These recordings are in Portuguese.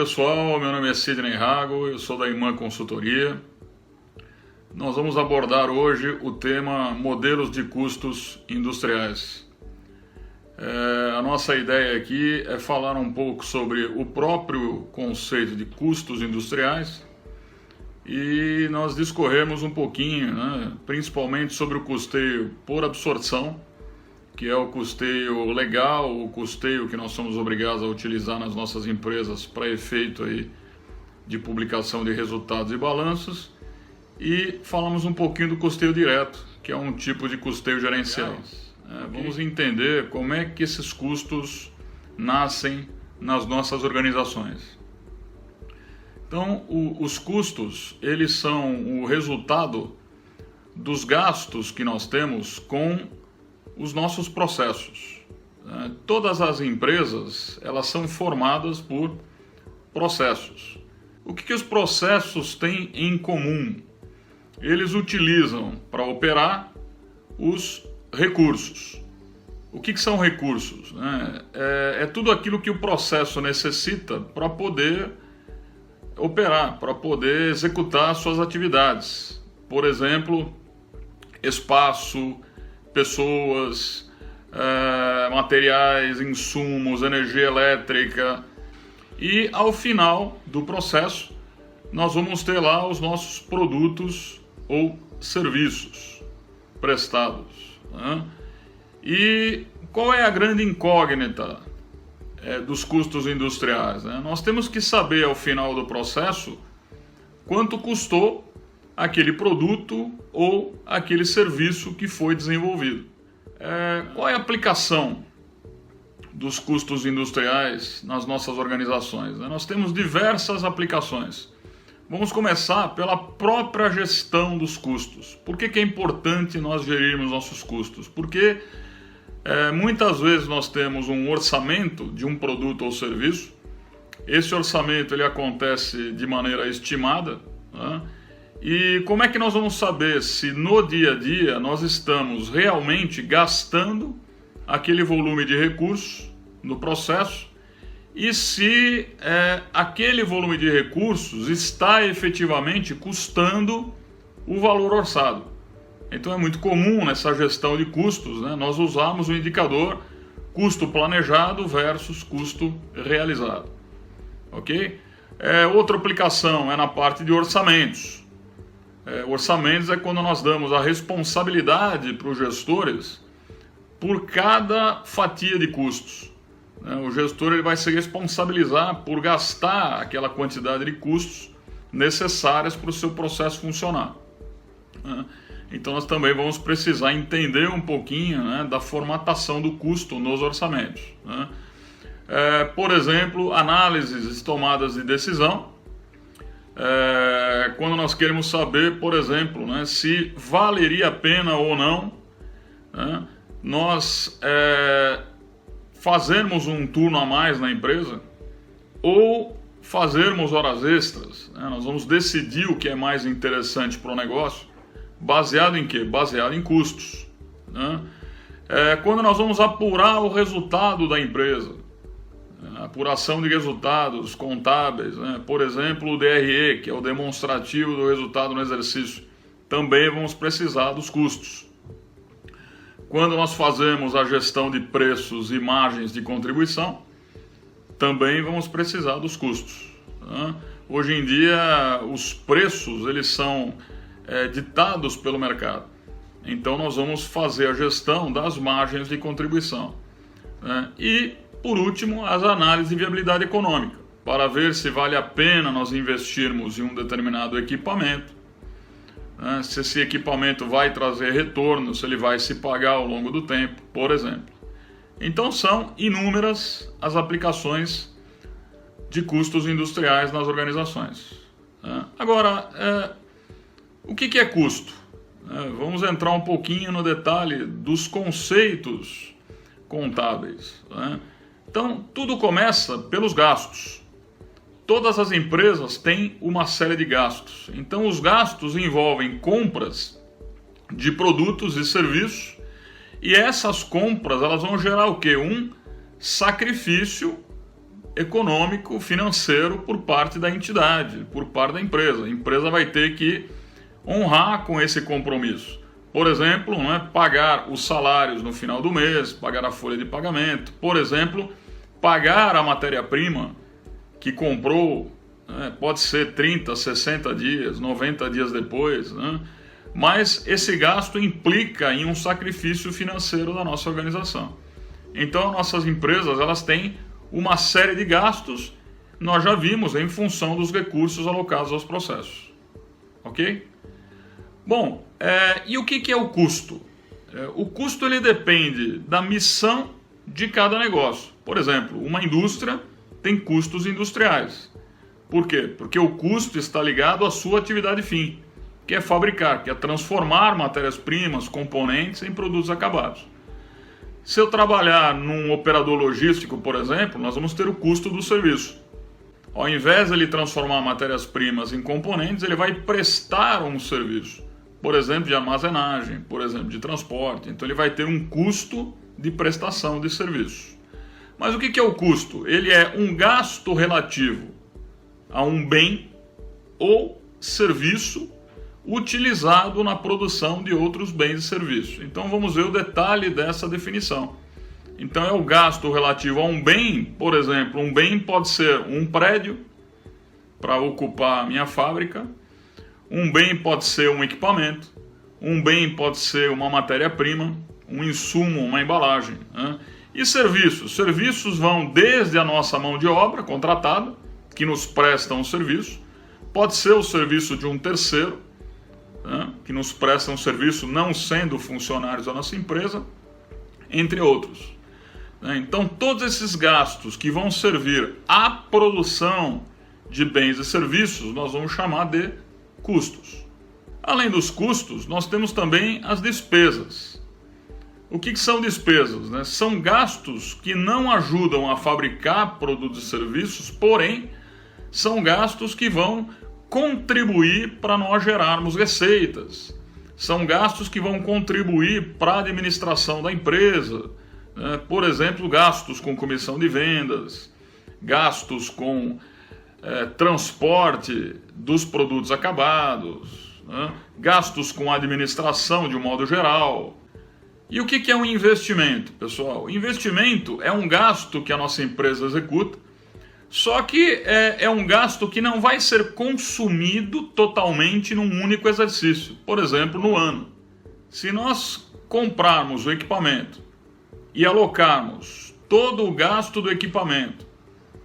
pessoal, meu nome é Sidney Rago, eu sou da Imã Consultoria. Nós vamos abordar hoje o tema modelos de custos industriais. A nossa ideia aqui é falar um pouco sobre o próprio conceito de custos industriais e nós discorremos um pouquinho, principalmente sobre o custeio por absorção, que é o custeio legal, o custeio que nós somos obrigados a utilizar nas nossas empresas para efeito aí de publicação de resultados e balanços, e falamos um pouquinho do custeio direto, que é um tipo de custeio gerencial. Vamos entender como é que esses custos nascem nas nossas organizações. Então, os custos, eles são o resultado dos gastos que nós temos com os nossos processos. Todas as empresas, elas são formadas por processos. O que os processos têm em comum? Eles utilizam para operar os recursos. O que são recursos? É tudo aquilo que o processo necessita para poder operar, para poder executar suas atividades. Por exemplo, espaço, pessoas, materiais, insumos, energia elétrica. E ao final do processo, nós vamos ter lá os nossos produtos ou serviços prestados. E qual é a grande incógnita dos custos industriais? Nós temos que saber ao final do processo quanto custou aquele produto ou aquele serviço que foi desenvolvido. Qual é a aplicação dos custos industriais nas nossas organizações? Nós temos diversas aplicações. Vamos começar pela própria gestão dos custos. Por que é importante nós gerirmos nossos custos? Porque muitas vezes nós temos um orçamento de um produto ou serviço. Esse orçamento ele acontece de maneira estimada, E como é que nós vamos saber se no dia a dia nós estamos realmente gastando aquele volume de recursos no processo e se aquele volume de recursos está efetivamente custando o valor orçado? Então é muito comum nessa gestão de custos, nós usarmos o indicador custo planejado versus custo realizado. Ok? Outra aplicação é na parte de orçamentos. Orçamentos é quando nós damos a responsabilidade para os gestores por cada fatia de custos. O gestor ele vai se responsabilizar por gastar aquela quantidade de custos necessárias para o seu processo funcionar. Então nós também vamos precisar entender um pouquinho da formatação do custo nos orçamentos. Por exemplo, análises e tomadas de decisão. Quando nós queremos saber, por exemplo, se valeria a pena ou não nós fazermos um turno a mais na empresa ou fazermos horas extras. Nós vamos decidir o que é mais interessante para o negócio, baseado em quê? Baseado em custos. Quando nós vamos apurar o resultado da empresa, apuração de resultados contábeis, por exemplo, o DRE, que é o demonstrativo do resultado no exercício, também vamos precisar dos custos. Quando nós fazemos a gestão de preços e margens de contribuição, também vamos precisar dos custos. Hoje em dia, os preços eles são ditados pelo mercado. Então, nós vamos fazer a gestão das margens de contribuição. E por último, as análises de viabilidade econômica, para ver se vale a pena nós investirmos em um determinado equipamento, se esse equipamento vai trazer retorno, se ele vai se pagar ao longo do tempo, por exemplo. Então são inúmeras as aplicações de custos industriais nas organizações. Agora, o que é custo? Vamos entrar um pouquinho no detalhe dos conceitos contábeis. Então, tudo começa pelos gastos. Todas as empresas têm uma série de gastos. Então, os gastos envolvem compras de produtos e serviços, e essas compras elas vão gerar o quê? Um sacrifício econômico, financeiro por parte da entidade, por parte da empresa. A empresa vai ter que honrar com esse compromisso. Por exemplo, pagar os salários no final do mês, pagar a folha de pagamento. Por exemplo, pagar a matéria-prima que comprou, pode ser 30, 60 dias, 90 dias depois, mas esse gasto implica em um sacrifício financeiro da nossa organização. Então, nossas empresas elas têm uma série de gastos, nós já vimos, em função dos recursos alocados aos processos. Ok? Bom, e o que é o custo? O custo ele depende da missão de cada negócio. Por exemplo, uma indústria tem custos industriais. Por quê? Porque o custo está ligado à sua atividade fim, que é fabricar, que é transformar matérias-primas, componentes em produtos acabados. Se eu trabalhar num operador logístico, por exemplo, nós vamos ter o custo do serviço. Ao invés de ele transformar matérias-primas em componentes, ele vai prestar um serviço. Por exemplo, de armazenagem, por exemplo, de transporte. Então ele vai ter um custo de prestação de serviço. Mas o que é o custo? Ele é um gasto relativo a um bem ou serviço utilizado na produção de outros bens e serviços. Então vamos ver o detalhe dessa definição. Então é o gasto relativo a um bem, por exemplo, um bem pode ser um prédio para ocupar a minha fábrica, um bem pode ser um equipamento, um bem pode ser uma matéria-prima, um insumo, uma embalagem. E serviços? Serviços vão desde a nossa mão de obra contratada, que nos presta um serviço, pode ser o serviço de um terceiro, que nos presta um serviço não sendo funcionários da nossa empresa, entre outros. Então, todos esses gastos que vão servir à produção de bens e serviços, nós vamos chamar de custos. Além dos custos, nós temos também as despesas. O que são despesas? São gastos que não ajudam a fabricar produtos e serviços, porém, são gastos que vão contribuir para nós gerarmos receitas. São gastos que vão contribuir para a administração da empresa. Por exemplo, gastos com comissão de vendas, gastos com transporte dos produtos acabados, gastos com administração de um modo geral. E o que é um investimento, pessoal? Investimento é um gasto que a nossa empresa executa, só que é um gasto que não vai ser consumido totalmente num único exercício. Por exemplo, no ano. Se nós comprarmos o equipamento e alocarmos todo o gasto do equipamento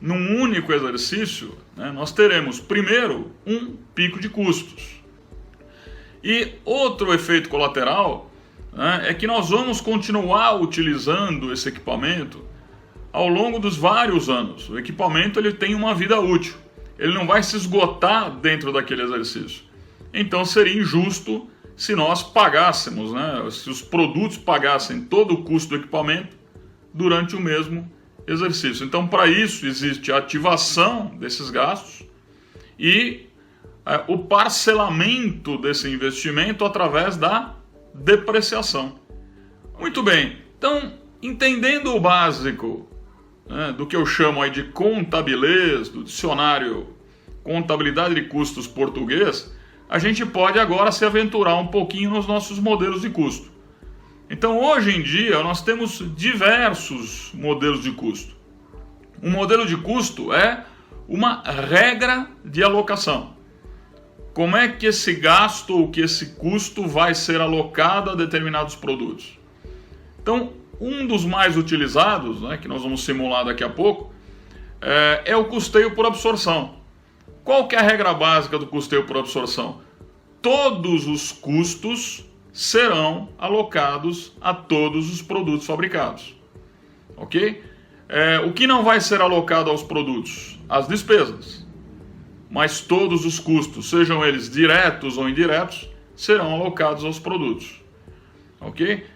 num único exercício, nós teremos, primeiro, um pico de custos. E outro efeito colateral é que nós vamos continuar utilizando esse equipamento ao longo dos vários anos. O equipamento ele tem uma vida útil, ele não vai se esgotar dentro daquele exercício. Então seria injusto se nós pagássemos, se os produtos pagassem todo o custo do equipamento durante o mesmo exercício. Então, para isso, existe a ativação desses gastos e o parcelamento desse investimento através da depreciação. Muito bem, então, entendendo o básico do que eu chamo aí de contabilês, do dicionário Contabilidade de Custos português, a gente pode agora se aventurar um pouquinho nos nossos modelos de custo. Então, hoje em dia, nós temos diversos modelos de custo. Um modelo de custo é uma regra de alocação. Como é que esse gasto ou que esse custo vai ser alocado a determinados produtos? Então, um dos mais utilizados, que nós vamos simular daqui a pouco, é o custeio por absorção. Qual que é a regra básica do custeio por absorção? Todos os custos serão alocados a todos os produtos fabricados. Ok? O que não vai ser alocado aos produtos? As despesas. Mas todos os custos, sejam eles diretos ou indiretos, serão alocados aos produtos. Ok?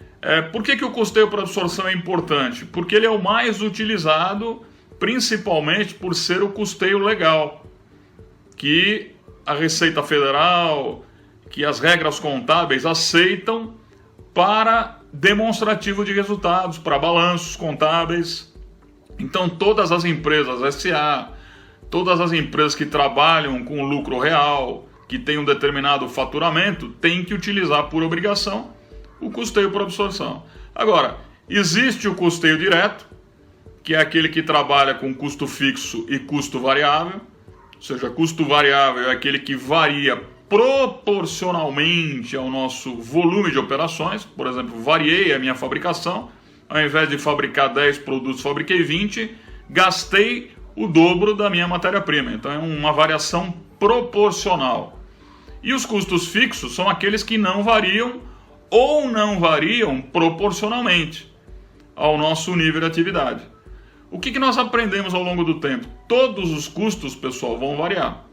Por que o custeio por absorção é importante? Porque ele é o mais utilizado, principalmente por ser o custeio legal, que a Receita Federal, que as regras contábeis aceitam para demonstrativo de resultados, para balanços contábeis. Então todas as empresas SA, todas as empresas que trabalham com lucro real, que têm um determinado faturamento, têm que utilizar por obrigação o custeio por absorção. Agora, existe o custeio direto, que é aquele que trabalha com custo fixo e custo variável. Ou seja, custo variável é aquele que varia proporcionalmente ao nosso volume de operações. Por exemplo, variei a minha fabricação, ao invés de fabricar 10 produtos, fabriquei 20, gastei o dobro da minha matéria-prima. Então é uma variação proporcional. E os custos fixos são aqueles que não variam ou não variam proporcionalmente ao nosso nível de atividade. O que nós aprendemos ao longo do tempo? Todos os custos, pessoal, vão variar.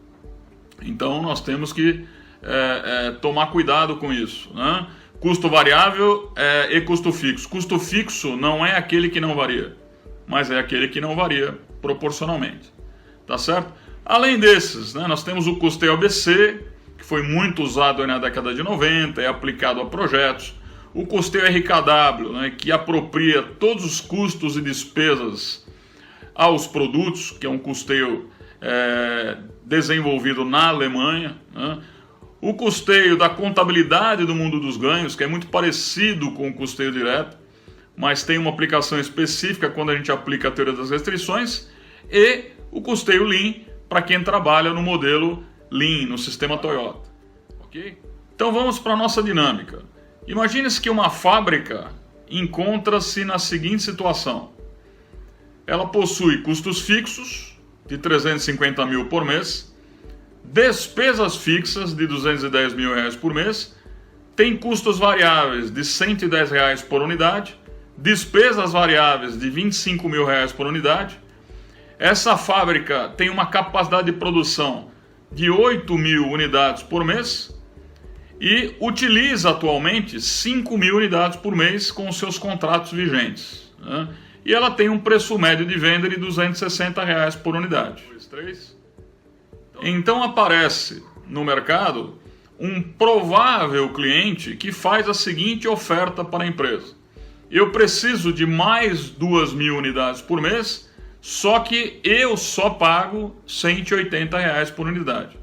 Então nós temos que tomar cuidado com isso, né? Custo variável e custo fixo. Custo fixo não é aquele que não varia, mas é aquele que não varia proporcionalmente. Tá certo? Além desses, né, nós temos o custeio ABC, que foi muito usado na década de 90, é aplicado a projetos. O custeio RKW, né, que apropria todos os custos e despesas aos produtos, que é um custeio desenvolvido na Alemanha, né? O custeio da contabilidade do mundo dos ganhos, que é muito parecido com o custeio direto, mas tem uma aplicação específica quando a gente aplica a teoria das restrições, e o custeio Lean, para quem trabalha no modelo Lean, no sistema Toyota. Ok? Então vamos para a nossa dinâmica. Imagine-se que uma fábrica encontra-se na seguinte situação. Ela possui custos fixos de 350 mil por mês, despesas fixas de 210 mil reais por mês, tem custos variáveis de 110 reais por unidade, despesas variáveis de 25 mil reais por unidade. Essa fábrica tem uma capacidade de produção de 8 mil unidades por mês e utiliza atualmente 5 mil unidades por mês com os seus contratos vigentes, né? E ela tem um preço médio de venda de 260 reais por unidade. Então aparece no mercado um provável cliente que faz a seguinte oferta para a empresa. Eu preciso de mais 2 mil unidades por mês, só que eu só pago 180 reais por unidade.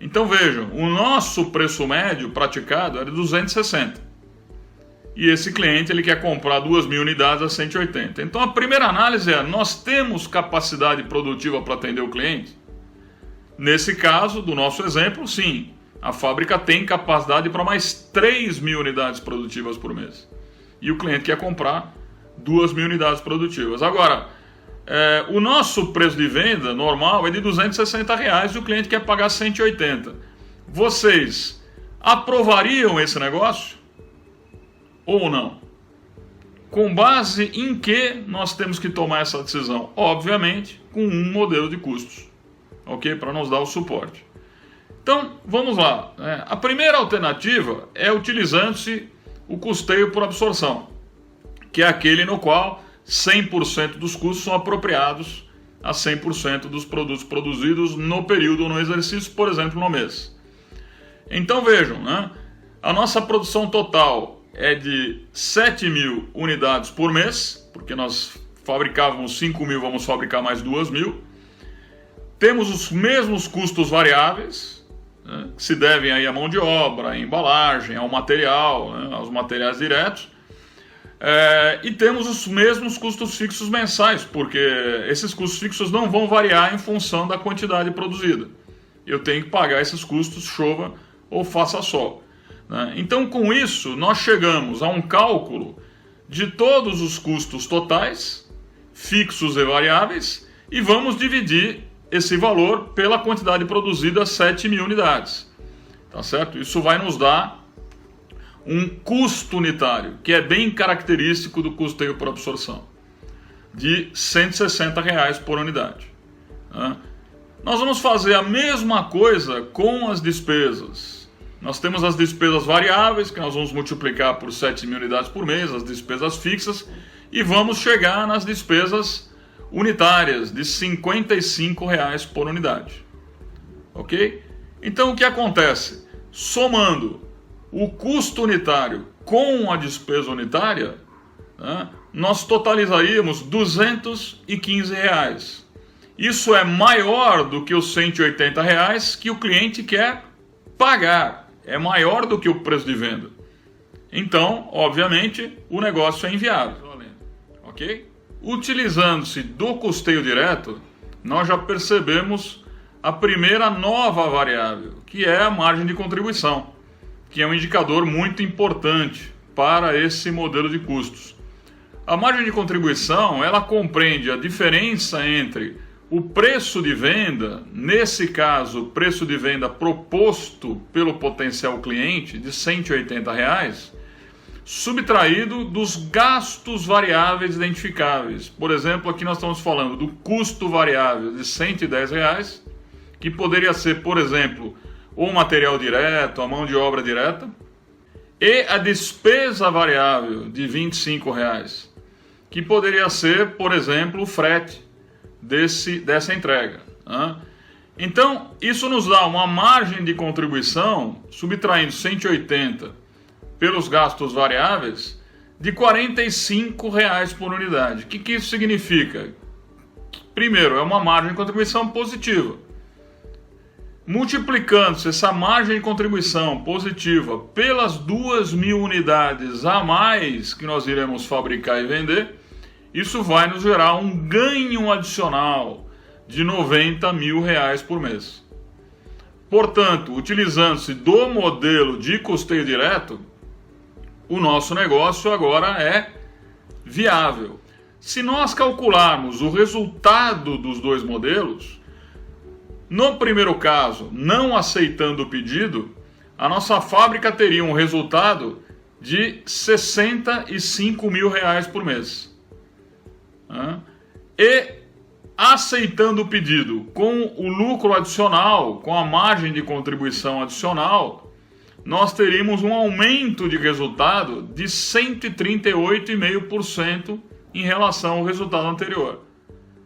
Então vejam, o nosso preço médio praticado é de 260. E esse cliente ele quer comprar 2 mil unidades a 180. Então a primeira análise é, nós temos capacidade produtiva para atender o cliente? Nesse caso, do nosso exemplo, sim. A fábrica tem capacidade para mais 3 mil unidades produtivas por mês. E o cliente quer comprar 2 mil unidades produtivas. Agora, o nosso preço de venda normal é de 260 reais e o cliente quer pagar 180. Vocês aprovariam esse negócio? Ou não? Com base em que nós temos que tomar essa decisão? Obviamente, com um modelo de custos, ok? Para nos dar o suporte. Então, vamos lá. A primeira alternativa é utilizando-se o custeio por absorção, que é aquele no qual 100% dos custos são apropriados a 100% dos produtos produzidos no período ou no exercício, por exemplo, no mês. Então vejam, né? A nossa produção total é de 7 mil unidades por mês, porque nós fabricávamos 5 mil, vamos fabricar mais 2 mil. Temos os mesmos custos variáveis, né, que se devem aí à mão de obra, à embalagem, ao material, né, aos materiais diretos. E temos os mesmos custos fixos mensais, porque esses custos fixos não vão variar em função da quantidade produzida. Eu tenho que pagar esses custos, chova ou faça sol. Então, com isso, nós chegamos a um cálculo de todos os custos totais, fixos e variáveis, e vamos dividir esse valor pela quantidade produzida, 7 mil unidades. Tá certo? Isso vai nos dar um custo unitário, que é bem característico do custeio por absorção, de 160 reais por unidade. Nós vamos fazer a mesma coisa com as despesas. Nós temos as despesas variáveis, que nós vamos multiplicar por 7 mil unidades por mês, as despesas fixas, e vamos chegar nas despesas unitárias, de 55 reais por unidade. Ok? Então o que acontece? Somando o custo unitário com a despesa unitária, né, nós totalizaríamos R$ 215. Isso é maior do que os R$ 180 que o cliente quer pagar. É maior do que o preço de venda. Então, obviamente, o negócio é inviável. Ok? Utilizando-se do custeio direto, nós já percebemos a primeira nova variável, que é a margem de contribuição, que é um indicador muito importante para esse modelo de custos. A margem de contribuição, ela compreende a diferença entre o preço de venda, nesse caso, o preço de venda proposto pelo potencial cliente de R$ 180, subtraído dos gastos variáveis identificáveis. Por exemplo, aqui nós estamos falando do custo variável de R$ 110, que poderia ser, por exemplo, o material direto, a mão de obra direta, e a despesa variável de R$ 25, que poderia ser, por exemplo, o frete dessa entrega. Então, isso nos dá uma margem de contribuição, subtraindo 180 pelos gastos variáveis, de R$ 45 por unidade. O que isso significa? Primeiro, é uma margem de contribuição positiva. Multiplicando-se essa margem de contribuição positiva pelas 2.000 unidades a mais que nós iremos fabricar e vender, isso vai nos gerar um ganho adicional de R$ 90 mil por mês. Portanto, utilizando-se do modelo de custeio direto, o nosso negócio agora é viável. Se nós calcularmos o resultado dos dois modelos, no primeiro caso, não aceitando o pedido, a nossa fábrica teria um resultado de R$ 65 mil por mês. E aceitando o pedido com o lucro adicional, com a margem de contribuição adicional, nós teríamos um aumento de resultado de 138,5% em relação ao resultado anterior.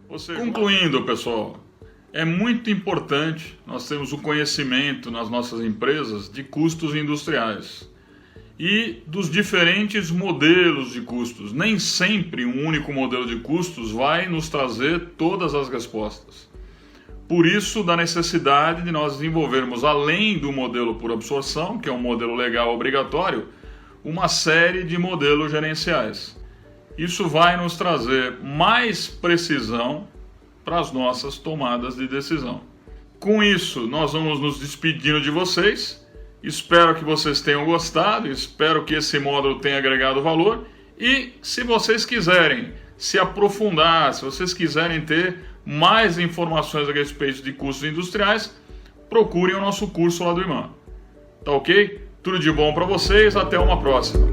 Ou seja, concluindo, pessoal, é muito importante nós termos o conhecimento nas nossas empresas de custos industriais e dos diferentes modelos de custos. Nem sempre um único modelo de custos vai nos trazer todas as respostas. Por isso, da necessidade de nós desenvolvermos, além do modelo por absorção, que é um modelo legal obrigatório, uma série de modelos gerenciais. Isso vai nos trazer mais precisão para as nossas tomadas de decisão. Com isso, nós vamos nos despedindo de vocês. Espero que vocês tenham gostado, espero que esse módulo tenha agregado valor. E se vocês quiserem se aprofundar, se vocês quiserem ter mais informações a respeito de custos industriais, procurem o nosso curso lá do IMAN. Tá ok? Tudo de bom para vocês, até uma próxima.